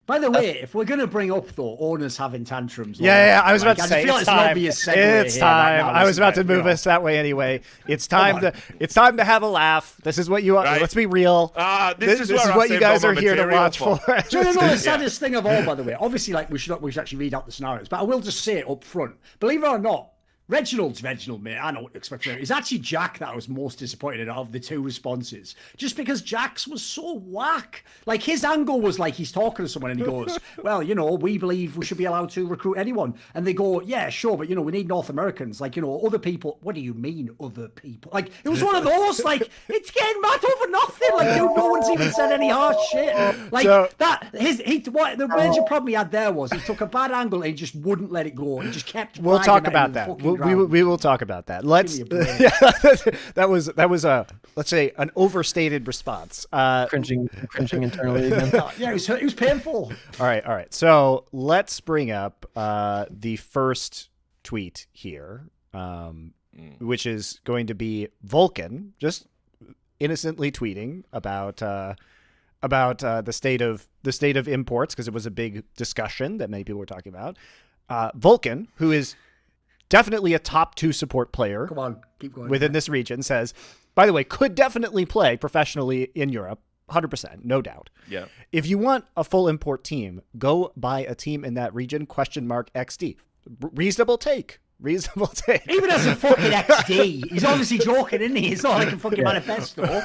By the way, if we're going to bring up, though, owners having tantrums. Yeah, I was about to say, it's time. It's time. I was about to move us that way anyway. It's time to have a laugh. This is what you want. Right. Let's be real. This is what you guys are here to watch for. Do you know the saddest thing of all, by the way? Obviously, like we should actually read out the scenarios, but I will just say it up front. Believe it or not, Reginald, mate. I know what to expect from him. It's actually Jack that I was most disappointed in of the two responses. Just because Jack's was so whack. Like, his angle was like he's talking to someone and he goes, well, we believe we should be allowed to recruit anyone. And they go, yeah, sure, but, we need North Americans. Like, other people. What do you mean, other people? Like, it was one of those, like, it's getting mad over nothing. Like, dude, no one's even said any harsh shit. Like, what the major problem he had there was he took a bad angle and he just wouldn't let it go. He just kept We'll talk about that. We will talk about that. That was a, let's say, an overstated response. Cringing internally again. Yeah, it was painful. All right. So let's bring up the first tweet here, which is going to be Vulcan just innocently tweeting about the state of imports, because it was a big discussion that many people were talking about. Vulcan, who is definitely a top 2 support player. Come on, keep going. Within this region, says, by the way, could definitely play professionally in Europe. 100%, no doubt. Yeah. If you want a full import team, go buy a team in that region, XD. Reasonable take. Even as a fucking XD, he's obviously joking, isn't he? It's not like a fucking manifesto.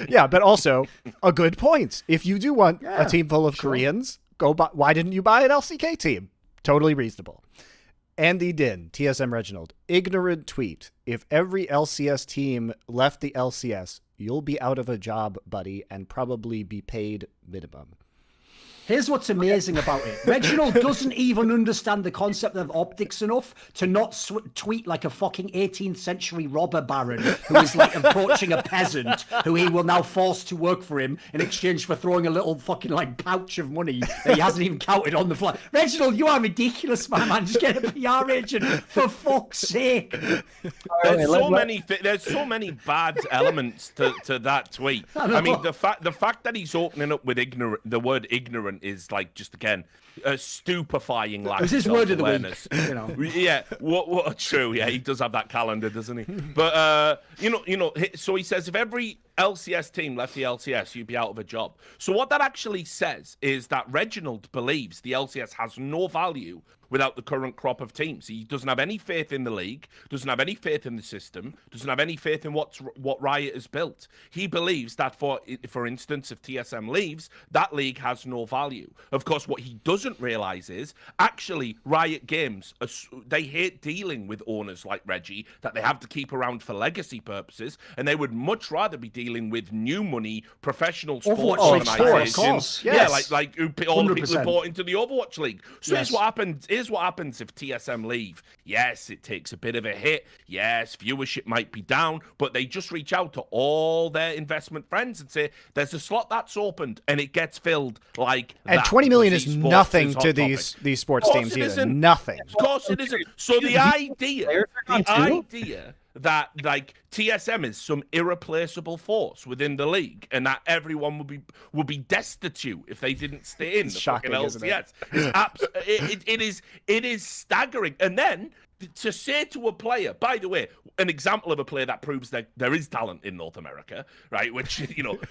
Yeah, but also a good point. If you do want a team full of Koreans, go buy. Why didn't you buy an LCK team? Totally reasonable. Andy Din, TSM Reginald, ignorant tweet. If every LCS team left the LCS, you'll be out of a job, buddy, and probably be paid minimum. Here's what's amazing about it. Reginald doesn't even understand the concept of optics enough to not tweet like a fucking 18th century robber baron who is like approaching a peasant who he will now force to work for him in exchange for throwing a little fucking like pouch of money that he hasn't even counted on the fly. Reginald, you are ridiculous, my man. Just get a PR agent, for fuck's sake. There's so many bad elements to that tweet. I mean, the fact that he's opening up with the word ignorant is like, just again, a stupefying lack of self-awareness. Word of the week, Yeah, what true. Yeah, he does have that calendar, doesn't he? But so he says if every LCS team left the LCS, you'd be out of a job. So what that actually says is that Reginald believes the LCS has no value without the current crop of teams. He doesn't have any faith in the league, doesn't have any faith in the system, doesn't have any faith in what Riot has built. He believes that, for instance, if TSM leaves, that league has no value. Of course, what he doesn't realize is, actually, Riot Games, they hate dealing with owners like Reggie that they have to keep around for legacy purposes, and they would much rather be dealing with new money, professional sports organizations. Yes. Yeah, like all the people who bought into the Overwatch League. So here's what happens if TSM leave. Yes, it takes a bit of a hit. Yes, viewership might be down, but they just reach out to all their investment friends and say, there's a slot that's opened, and it gets filled like and that. 20 million is nothing to these sports teams either. Nothing. Of course it isn't. So the idea that like TSM is some irreplaceable force within the league, and that everyone would be destitute if they didn't stay in the fucking LCS. It is staggering. And then to say to a player, by the way, an example of a player that proves that there is talent in North America, right? Which,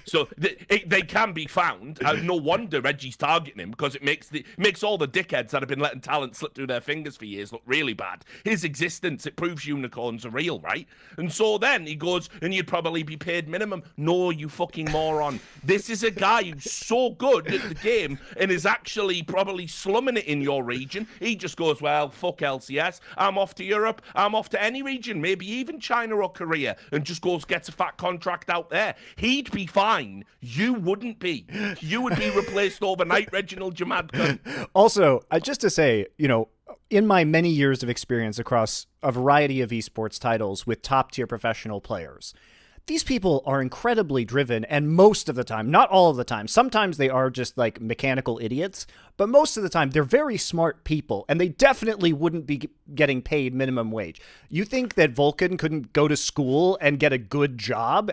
so they can be found. No wonder Reggie's targeting him, because it makes all the dickheads that have been letting talent slip through their fingers for years look really bad. His existence, it proves unicorns are real, right? And so then he goes, and you'd probably be paid minimum. No, you fucking moron. This is a guy who's so good at the game and is actually probably slumming it in your region. He just goes, well, fuck LCS. I'm off to Europe. I'm off to any region, maybe even China or Korea, and just gets a fat contract out there. He'd be fine. You wouldn't be. You would be replaced overnight, Reginald Jamadka. Also, just to say, in my many years of experience across a variety of esports titles with top-tier professional players, these people are incredibly driven, and most of the time, not all of the time, sometimes they are just like mechanical idiots, but most of the time they're very smart people, and they definitely wouldn't be getting paid minimum wage. You think that Vulcan couldn't go to school and get a good job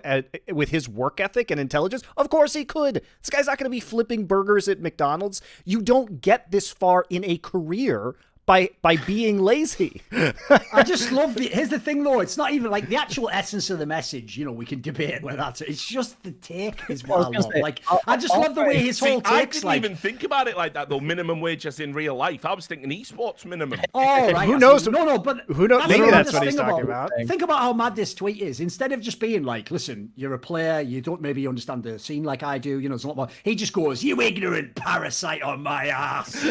with his work ethic and intelligence? Of course he could. This guy's not going to be flipping burgers at McDonald's. You don't get this far in a career by being lazy. I just love the. Here's the thing, though. It's not even like the actual essence of the message. You know, we can debate whether that's. It's just the take is what I love. Like, I just love the way his whole I takes. didn't even think about it like that, though. Minimum wage as in real life. I was thinking esports minimum. Oh, right. Who knows? No, but who knows? Maybe that's what he's talking about. Think about how mad this tweet is. Instead of just being like, "Listen, you're a player. You don't maybe understand the scene like I do." You know, it's a lot more. He just goes, "You ignorant parasite on my ass."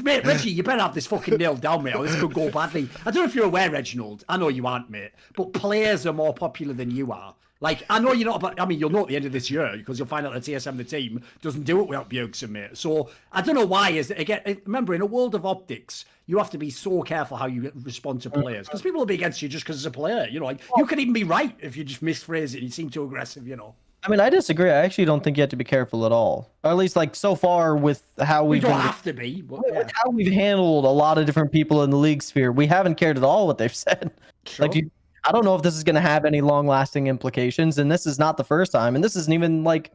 Mate, Reggie, you better have this fucking nailed down, mate, or this could go badly. I don't know if you're aware, Reginald. I know you aren't, mate, but players are more popular than you are. Like, I know you're not, but I mean, you'll know at the end of this year because you'll find out that TSM, the team, doesn't do it without Bjergsen, mate. So I don't know why. Again, remember, in a world of optics, you have to be so careful how you respond to players because people will be against you just because it's a player. You know, like you could even be right if you just misphrase it and you seem too aggressive. You know. I mean, I disagree. I actually don't think you have to be careful at all. Or at least, like, so far with how We we've don't have to be. But, yeah. with how we've handled a lot of different people in the league sphere, we haven't cared at all what they've said. Sure. Like, I don't know if this is going to have any long-lasting implications, and this is not the first time, and this isn't even, like...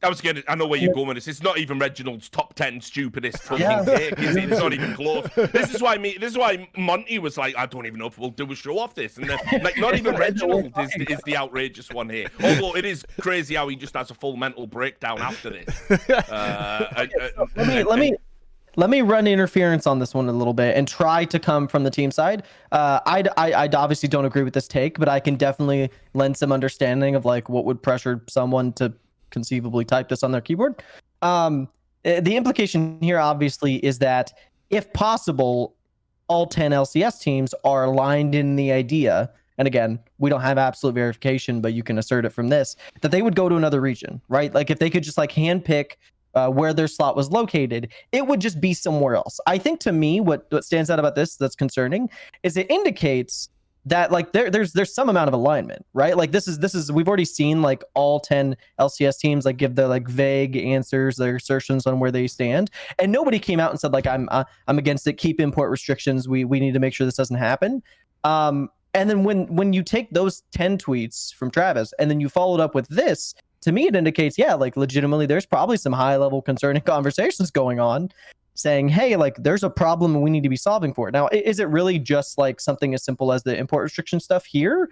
I know where you're going with this. It's not even Reginald's top 10 stupidest fucking Yeah. take, is it? It's not even close. This is why Monty was like, I don't even know if we'll do a show off this. And then, like, not even Reginald is the outrageous one here. Although it is crazy how he just has a full mental breakdown after this. Let me run interference on this one a little bit and try to come from the team side. I obviously don't agree with this take, but I can definitely lend some understanding of like what would pressure someone to conceivably type this on their keyboard. The implication here obviously is that if possible, all 10 LCS teams are aligned in the idea, and again, we don't have absolute verification, but you can assert it from this, that they would go to another region, right? Like if they could just like handpick where their slot was located, it would just be somewhere else. I think to me, what stands out about this that's concerning is it indicates that like there's some amount of alignment, right? Like this is we've already seen like all 10 LCS teams like give their like vague answers, their assertions on where they stand, and nobody came out and said like I'm against it, keep import restrictions, we need to make sure this doesn't happen. And then when you take those 10 tweets from Travis and then you follow it up with this, to me it indicates, yeah, like legitimately there's probably some high level concerning conversations going on saying, hey, like there's a problem and we need to be solving for it. Now, is it really just like something as simple as the import restriction stuff here?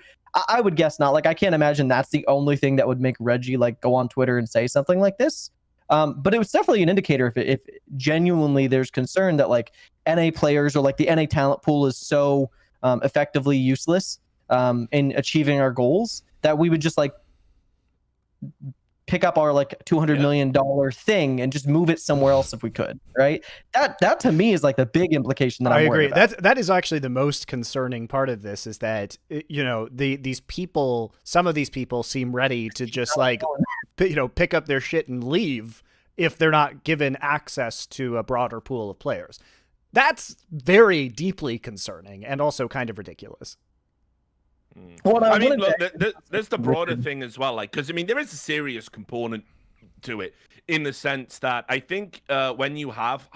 I would guess not. Like, I can't imagine that's the only thing that would make Reggie like go on Twitter and say something like this. But it was definitely an indicator if genuinely there's concern that like NA players or like the NA talent pool is so effectively useless in achieving our goals that we would just like pick up our like $200 million thing and just move it somewhere else if we could, right? That to me is like the big implication that I agree. That is actually the most concerning part of this, is that, you know, these people, some of these people seem ready to just like, you know, pick up their shit and leave if they're not given access to a broader pool of players. That's very deeply concerning and also kind of ridiculous. Well, I mean, look, there's the broader thing as well, like, because I mean, there is a serious component to it in the sense that I think when you have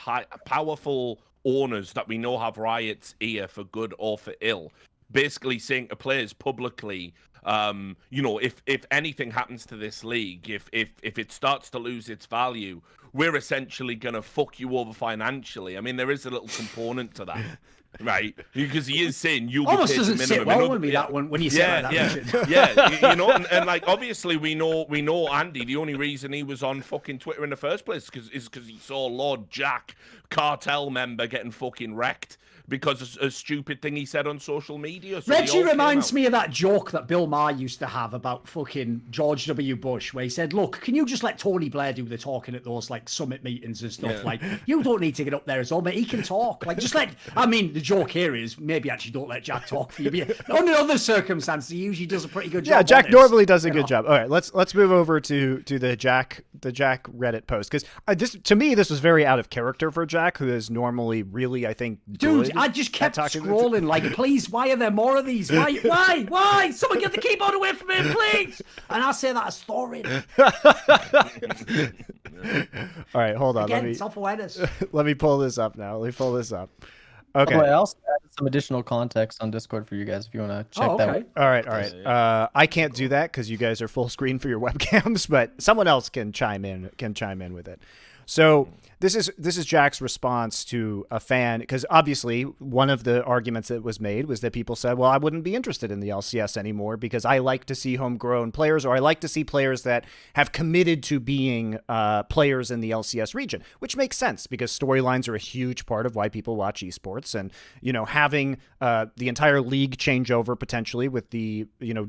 powerful owners that we know have Riot's ear for good or for ill, basically saying to players publicly, you know, if anything happens to this league, if it starts to lose its value, we're essentially gonna fuck you over financially. I mean, there is a little component to that. Right, because he is saying you'll almost be paid doesn't the sit minimum. well with me that one when you say that. You know, and like obviously we know Andy. The only reason he was on fucking Twitter in the first place is because he saw Lord Jack, cartel member, getting fucking wrecked because of a stupid thing he said on social media. So Reggie reminds me of that joke that Bill Maher used to have about fucking George W. Bush, where he said, "Look, can you just let Tony Blair do the talking at those like like summit meetings and stuff. Like, you don't need to get up there as well, mate. He can talk. Like, just I mean, the joke here is maybe actually don't let Jack talk for you. But under other circumstances, he usually does a pretty good job. Yeah, Jack normally does a good job. All right, let's move over to the Jack Reddit post, because to me this was very out of character for Jack, who is normally really, I think, dude, I just kept scrolling like, please, why are there more of these? Why? Someone get the keyboard away from me, please! And I say that as Thorin. All right, hold on. Again, self-awareness. Let me pull this up now. Okay. I also added some additional context on Discord for you guys if you want to check that out. All right. I can't do that because you guys are full screen for your webcams, but someone else can chime in with it. So this is Jack's response to a fan, because obviously one of the arguments that was made was that people said, well, I wouldn't be interested in the LCS anymore because I like to see homegrown players, or I like to see players that have committed to being players in the LCS region, which makes sense because storylines are a huge part of why people watch esports. And, having the entire league change over potentially with the,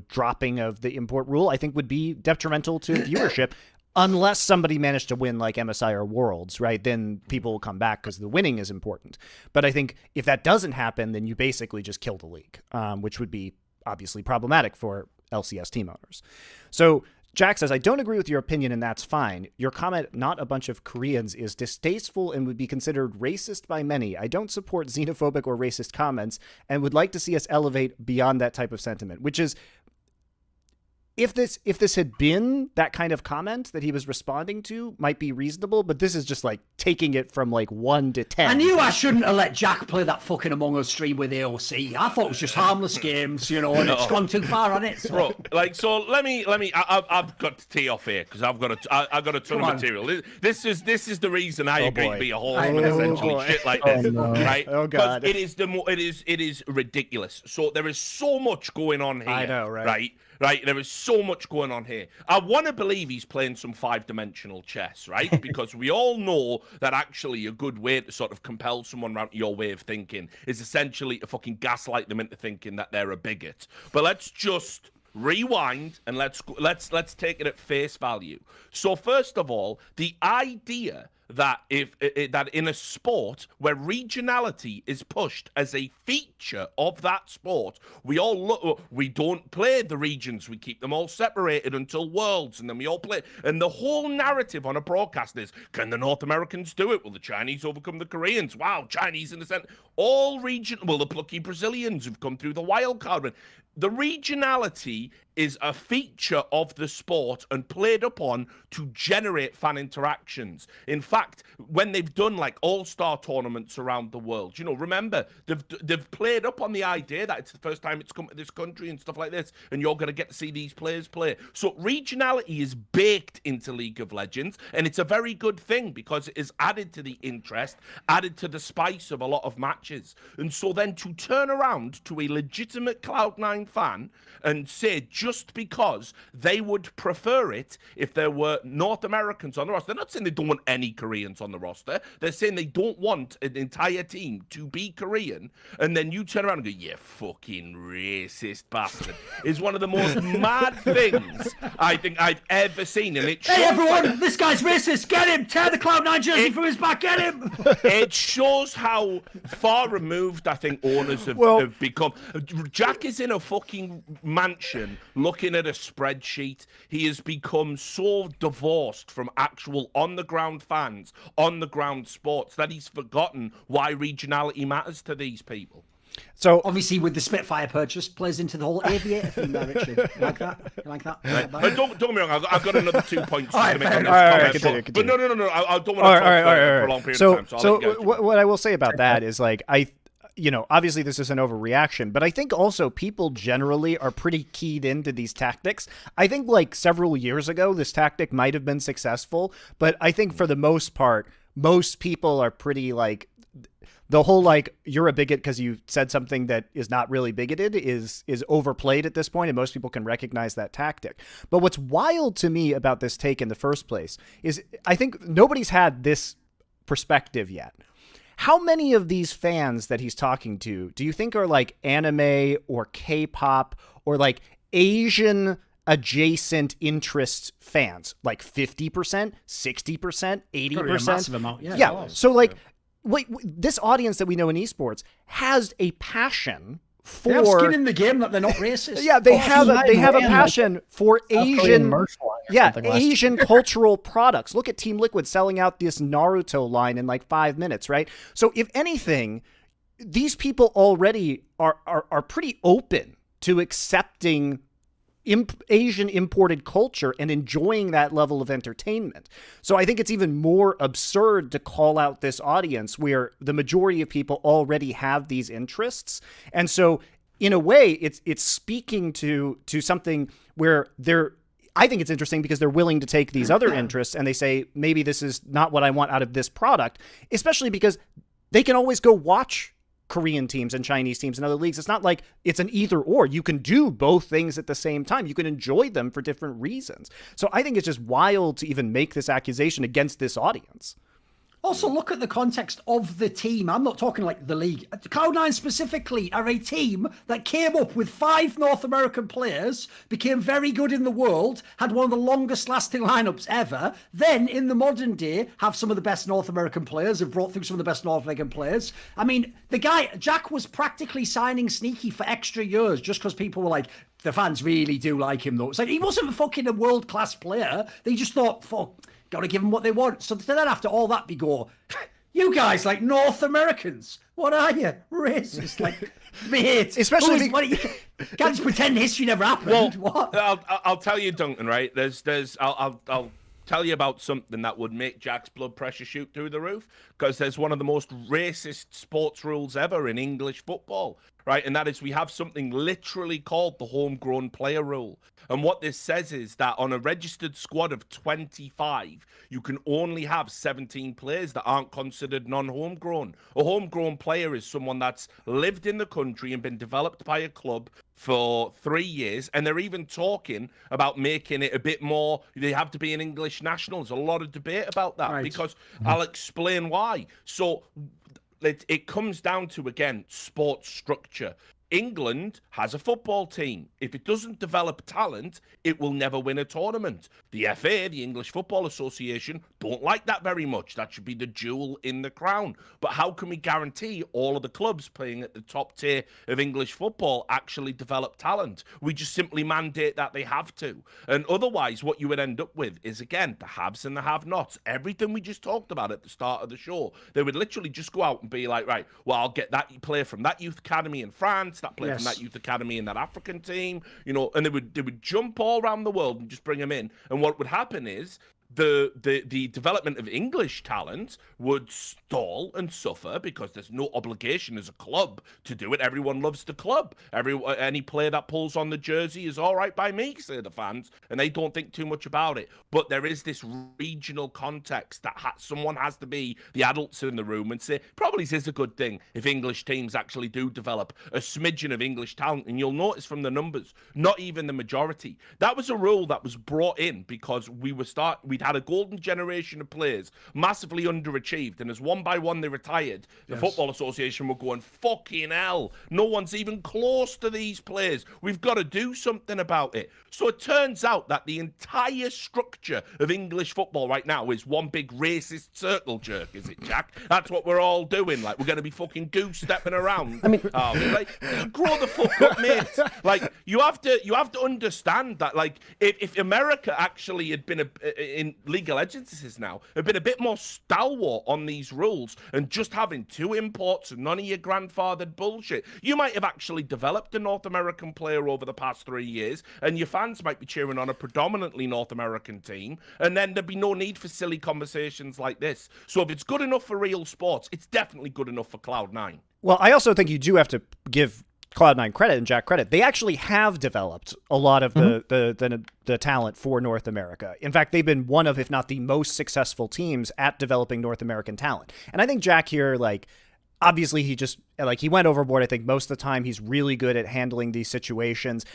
dropping of the import rule, I think would be detrimental to viewership. Unless somebody managed to win like MSI or Worlds, right? Then people will come back because the winning is important. But I think if that doesn't happen, then you basically just kill the league, which would be obviously problematic for LCS team owners. So Jack says, I don't agree with your opinion, and that's fine. Your comment, not a bunch of Koreans, is distasteful and would be considered racist by many. I don't support xenophobic or racist comments and would like to see us elevate beyond that type of sentiment, which is, if this had been that kind of comment that he was responding to, might be reasonable, but this is just like taking it from like 1 to 10. I knew I shouldn't have let Jack play that fucking Among Us stream with AOC. I thought it was just harmless games, and it's gone too far on it. So. Bro, so let me. I've got to tee off here because I've got a ton of material. This is the reason I agree to be a horseman, essentially, shit like this, right? Oh god, it is ridiculous. So there is so much going on here. I know, right? Right, there is so much going on here. I want to believe he's playing some 5-dimensional chess, right? Because we all know that actually a good way to sort of compel someone around your way of thinking is essentially to fucking gaslight them into thinking that they're a bigot. But let's just rewind and let's take it at face value. So first of all, the idea that that in a sport where regionality is pushed as a feature of that sport, we don't play the regions, we keep them all separated until Worlds, and then we all play. And the whole narrative on a broadcast is, can the North Americans do it? Will the Chinese overcome the Koreans? Wow, Chinese in the center. The plucky Brazilians who've come through the wild card. The regionality is a feature of the sport and played upon to generate fan interactions. In fact, when they've done like all-star tournaments around the world, remember, they've played up on the idea that it's the first time it's come to this country and stuff like this, and you're going to get to see these players play. So regionality is baked into League of Legends, and it's a very good thing because it is added to the interest, added to the spice of a lot of matches. And so then to turn around to a legitimate Cloud9 fan and say, just because they would prefer it if there were North Americans on the roster. They're not saying they don't want any Koreans on the roster. They're saying they don't want an entire team to be Korean. And then you turn around and go, you fucking racist bastard. Is one of the most mad things I think I've ever seen. And it shows, hey, everyone, this guy's racist. Get him. Tear the Cloud9 jersey from his back. Get him. It shows how far removed I think owners have become. Jack is in a fucking mansion looking at a spreadsheet. He has become so divorced from actual on-the-ground fans, on-the-ground sports, that he's forgotten why regionality matters to these people. So obviously, with the Spitfire purchase, plays into the whole aviator thing there, Richard. You like that? You like that? Right. But don't get me wrong. I've got another 2 points to make on this comment. But no. I don't want to talk for a long period of time. So what I will say about that is, like, obviously this is an overreaction, but I think also people generally are pretty keyed into these tactics. I think like several years ago, this tactic might have been successful, but I think for the most part, most people are pretty like, the whole like, you're a bigot because you said something that is not really bigoted is overplayed at this point, and most people can recognize that tactic. But what's wild to me about this take in the first place is I think nobody's had this perspective yet. How many of these fans that he's talking to do you think are like anime or K-pop or like Asian adjacent interest fans, like 50%, 60%, 80%. Massive amount. Yeah. Yeah. So like, this audience that we know in esports has a passion for. They have skin in the game that they're not racist. Yeah, they have a passion for Asian. Asian cultural products. Look at Team Liquid selling out this Naruto line in like 5 minutes, right? So if anything, these people already are pretty open to accepting Asian imported culture and enjoying that level of entertainment. So I think it's even more absurd to call out this audience where the majority of people already have these interests. And so in a way, it's speaking to something where I think it's interesting because they're willing to take these other interests and they say, maybe this is not what I want out of this product, especially because they can always go watch Korean teams and Chinese teams and other leagues. It's not like it's an either or. You can do both things at the same time. You can enjoy them for different reasons. So I think it's just wild to even make this accusation against this audience. Also, look at the context of the team. I'm not talking like the league. Cloud9 specifically are a team that came up with 5 North American players, became very good in the world, had one of the longest lasting lineups ever. Then, in the modern day, have some of the best North American players, have brought through some of the best North American players. I mean, the guy, Jack, was practically signing Sneaky for extra years just because people were like, the fans really do like him, though. It's like, he wasn't fucking a world-class player. They just thought, fuck, got to give them what they want. So then after all that, we go, you guys, like North Americans, what are you? Racist, like, mate. Especially you can't just pretend history never happened. Well, what? I'll tell you, Duncan, right? I'll tell you about something that would make Jack's blood pressure shoot through the roof, because there's one of the most racist sports rules ever in English football, right? And that is, we have something literally called the homegrown player rule. And what this says is that on a registered squad of 25, you can only have 17 players that aren't considered non-homegrown. A homegrown player is someone that's lived in the country and been developed by a club for 3 years, and they're even talking about making it a bit more, they have to be an English national. There's a lot of debate about that, because I'll explain why. So it comes down to, again, sports structure. England has a football team. If it doesn't develop talent, it will never win a tournament. The FA, the English Football Association, don't like that very much. That should be the jewel in the crown. But how can we guarantee all of the clubs playing at the top tier of English football actually develop talent? We just simply mandate that they have to. And otherwise, what you would end up with is, again, the haves and the have-nots. Everything we just talked about at the start of the show. They would literally just go out and be like, right, well, I'll get that player from that youth academy in France, that player from that youth academy in that African team, you know, and they would jump all around the world and just bring them in. And what would happen is the development of English talent would stall and suffer because there's no obligation as a club to do it. Everyone loves the club. Any player that pulls on the jersey is all right by me, say the fans, and they don't think too much about it. But there is this regional context that someone has to be the adults in the room and say, probably this is a good thing if English teams actually do develop a smidgen of English talent. And you'll notice from the numbers, not even the majority. That was a rule that was brought in because we'd had a golden generation of players massively underachieved, and as one by one they retired, the Football Association were going, fucking hell, no one's even close to these players. We've got to do something about it. So it turns out that the entire structure of English football right now is one big racist circle jerk, is it, Jack? That's what we're all doing. Like, we're going to be fucking goose stepping around. I mean, like, grow the fuck up, mate. Like, you have to understand that, like, if America actually had been in League of Legends, this is now, have been a bit more stalwart on these rules and just having 2 imports and none of your grandfathered bullshit, you might have actually developed a North American player over the past 3 years, and your fans might be cheering on a predominantly North American team, and then there'd be no need for silly conversations like this. So if it's good enough for real sports, it's definitely good enough for Cloud9. Well, I also think you do have to give Cloud9 credit and Jack credit. They actually have developed a lot of the talent for North America. In fact, they've been one of, if not the most successful teams at developing North American talent. And I think Jack here, like, obviously he went overboard. I think most of the time he's really good at handling these situations.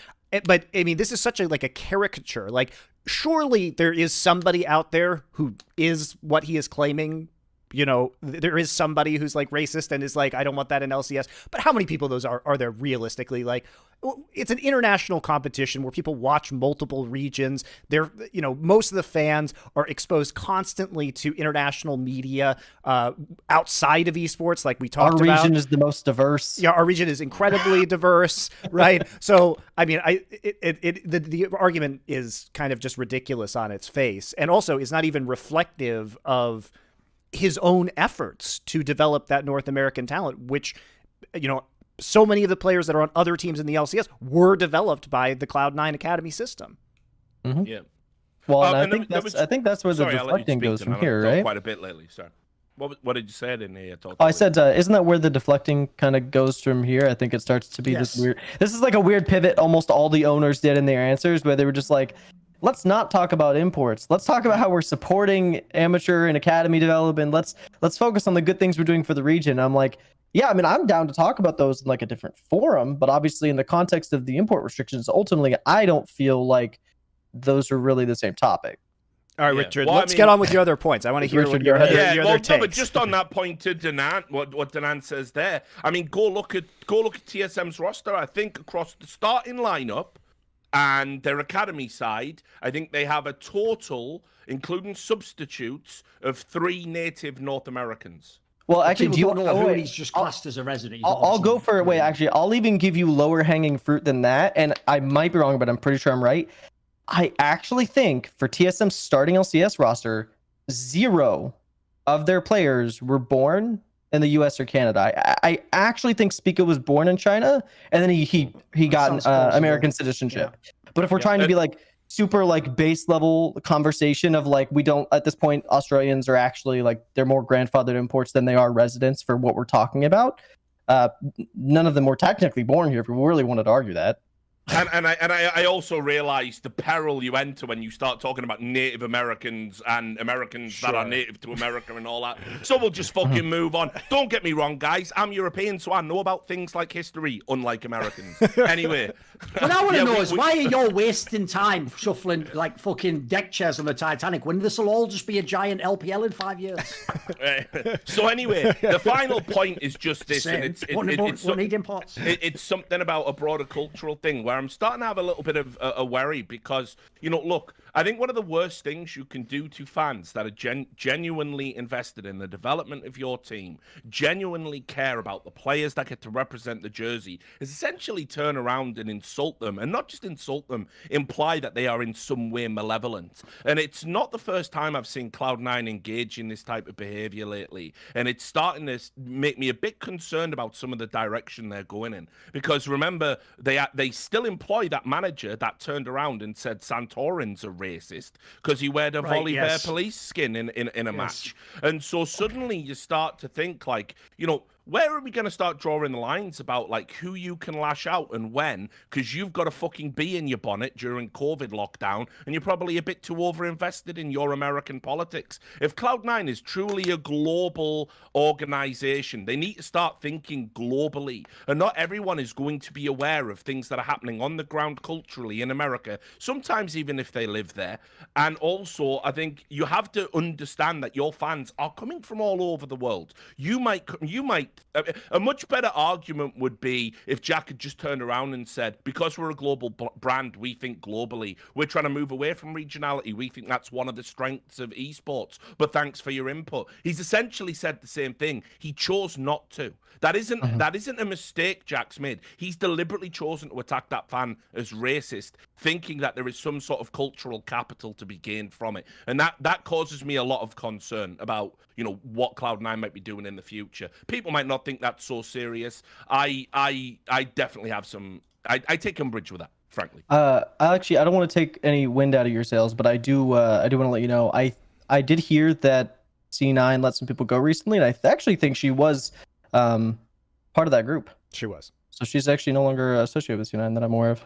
But I mean, this is such a caricature. Like, surely there is somebody out there who is what he is claiming. You know, there is somebody who's like racist and is like, I don't want that in LCS. But how many people those are there realistically? Like, it's an international competition where people watch multiple regions. They're, most of the fans are exposed constantly to international media outside of esports, like we talked about. Our region is the most diverse. Yeah, our region is incredibly diverse, right? So, I mean, the argument is kind of just ridiculous on its face, and also is not even reflective of his own efforts to develop that North American talent, which, so many of the players that are on other teams in the LCS were developed by the Cloud9 Academy system. Mm-hmm. Yeah. Well, I think that's where the deflecting goes from here, right? Quite a bit lately. Sorry. What did you say in here? I said, isn't that where the deflecting kind of goes from here? I think it starts to be this weird. This is like a weird pivot. Almost all the owners did in their answers, where they were just like, let's not talk about imports. Let's talk about how we're supporting amateur and academy development. Let's focus on the good things we're doing for the region. I'm like, yeah, I mean, I'm down to talk about those in like a different forum, but obviously in the context of the import restrictions, ultimately, I don't feel like those are really the same topic. All right, Richard, let's get on with your other points. I want to hear what your other takes. No, but just on that point to Danant, what Danant says there, I mean, go look at TSM's roster. I think across the starting lineup and their academy side, I think they have a total, including substitutes, of 3 native North Americans. Well, actually, do you know who he's just classed as a resident? I'll go for it. Wait, actually, I'll even give you lower hanging fruit than that. And I might be wrong, but I'm pretty sure I'm right. I actually think for TSM's starting LCS roster, 0 of their players were born in the US or Canada. I actually think Spica was born in China, and then he got American citizenship. Yeah. But if we're trying to be like super like base level conversation of like, we don't, at this point, Australians are actually like, they're more grandfathered imports than they are residents for what we're talking about. None of them were technically born here if we really wanted to argue that. And I also realize the peril you enter when you start talking about Native Americans and Americans that are native to America and all that. So we'll just fucking move on. Don't get me wrong, guys. I'm European, so I know about things like history, unlike Americans. Anyway. What I want to know is why are you wasting time shuffling like fucking deck chairs on the Titanic when this will all just be a giant LPL in 5 years? So anyway, the final point is just this. And it's something about a broader cultural thing where I'm starting to have a little bit of a worry because, look, I think one of the worst things you can do to fans that are genuinely invested in the development of your team, genuinely care about the players that get to represent the jersey, is essentially turn around and insult them, and not just insult them, imply that they are in some way malevolent. And it's not the first time I've seen Cloud9 engage in this type of behavior lately, and it's starting to make me a bit concerned about some of the direction they're going in. Because remember, they still employ that manager that turned around and said Santorin's a racist because he wore a Volibear police skin in a match. And so suddenly you start to think like, where are we going to start drawing the lines about like who you can lash out and when? Because you've got a fucking bee in your bonnet during COVID lockdown, and you're probably a bit too overinvested in your American politics. If Cloud9 is truly a global organization, they need to start thinking globally. And not everyone is going to be aware of things that are happening on the ground culturally in America, sometimes even if they live there. And also, I think you have to understand that your fans are coming from all over the world. You might a much better argument would be if Jack had just turned around and said, because we're a global brand, we think globally. We're trying to move away from regionality. We think that's one of the strengths of esports, but thanks for your input. He's essentially said the same thing. He chose not to. That isn't a mistake Jack's made. He's deliberately chosen to attack that fan as racist, thinking that there is some sort of cultural capital to be gained from it. And that causes me a lot of concern about, what Cloud9 might be doing in the future. People might not think that's so serious. I definitely have some. I take umbrage with that, frankly. I don't want to take any wind out of your sails, but I do want to let you know I did hear that C9 let some people go recently, and I actually think she was part of that group. She was. So she's actually no longer associated with C9 that I'm aware of.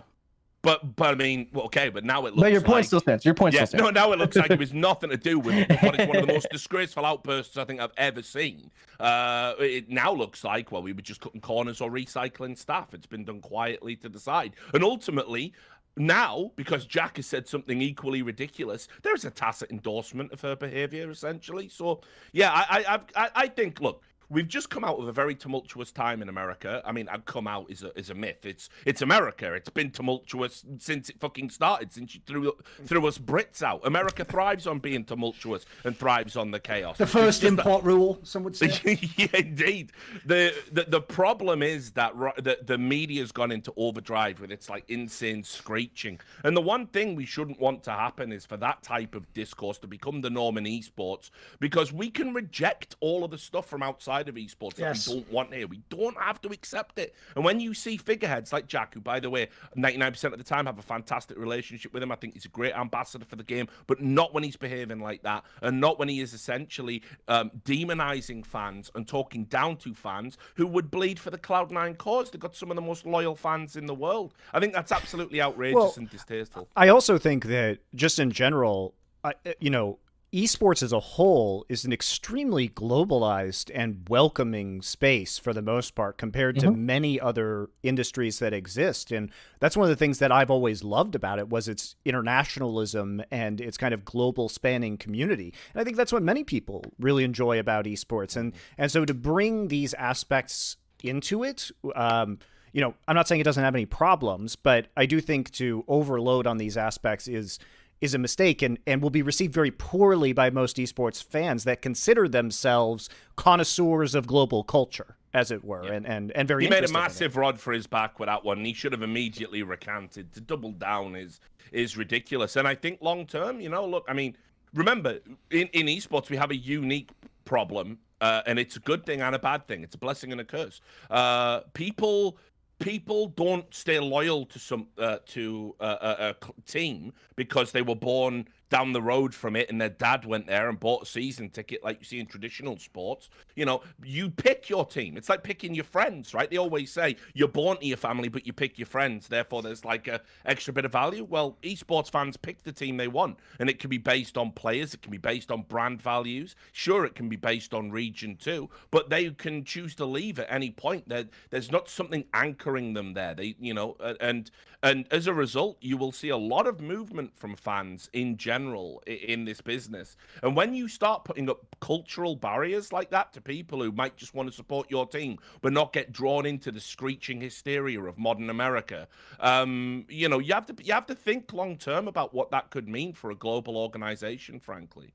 But I mean, well, okay, but now it looks. But your point still stands. Your point still stands. No, now it looks like it was nothing to do with what is one of the most disgraceful outbursts I think I've ever seen. It now looks like, well, we were just cutting corners or recycling staff. It's been done quietly to the side, and ultimately. Now, because Jack has said something equally ridiculous, there's a tacit endorsement of her behavior, essentially. So, yeah, I think, look, we've just come out of a very tumultuous time in America. I mean, come out is a myth. It's America. It's been tumultuous since it fucking started, since you threw us Brits out. America thrives on being tumultuous and thrives on the chaos. The first import rule, some would say. Yeah, indeed. The problem is that the media's gone into overdrive with its like insane screeching. And the one thing we shouldn't want to happen is for that type of discourse to become the norm in esports, because we can reject all of the stuff from outside of esports that we don't want here. We don't have to accept it. And when you see figureheads like Jack, who, by the way, 99% of the time have a fantastic relationship with him, I think he's a great ambassador for the game, but not when he's behaving like that, and not when he is essentially demonizing fans and talking down to fans who would bleed for the Cloud9 cause. They've got some of the most loyal fans in the world. I think that's absolutely outrageous and distasteful. I also think that just in general, esports as a whole is an extremely globalized and welcoming space for the most part compared to many other industries that exist. And that's one of the things that I've always loved about it was its internationalism and its kind of global spanning community. And I think that's what many people really enjoy about esports. And so to bring these aspects into it, I'm not saying it doesn't have any problems, but I do think to overload on these aspects is a mistake and will be received very poorly by most esports fans that consider themselves connoisseurs of global culture, as it were, and very. He made a massive rod for his back with that one. And he should have immediately recanted. To double down is ridiculous. And I think long term, look, I mean, remember in esports we have a unique problem, and it's a good thing and a bad thing. It's a blessing and a curse. People don't stay loyal to a team because they were born down the road from it and their dad went there and bought a season ticket like you see in traditional sports. You pick your team. It's like picking your friends, right? They always say you're born to your family, but you pick your friends. Therefore, there's like a extra bit of value. Well, esports fans pick the team they want, and it can be based on players. It can be based on brand values. Sure, it can be based on region too, but they can choose to leave at any point. There's not something anchoring them there. And as a result, you will see a lot of movement from fans in general in this business. And when you start putting up cultural barriers like that to people who might just want to support your team, but not get drawn into the screeching hysteria of modern America, you have to think long term about what that could mean for a global organization, frankly.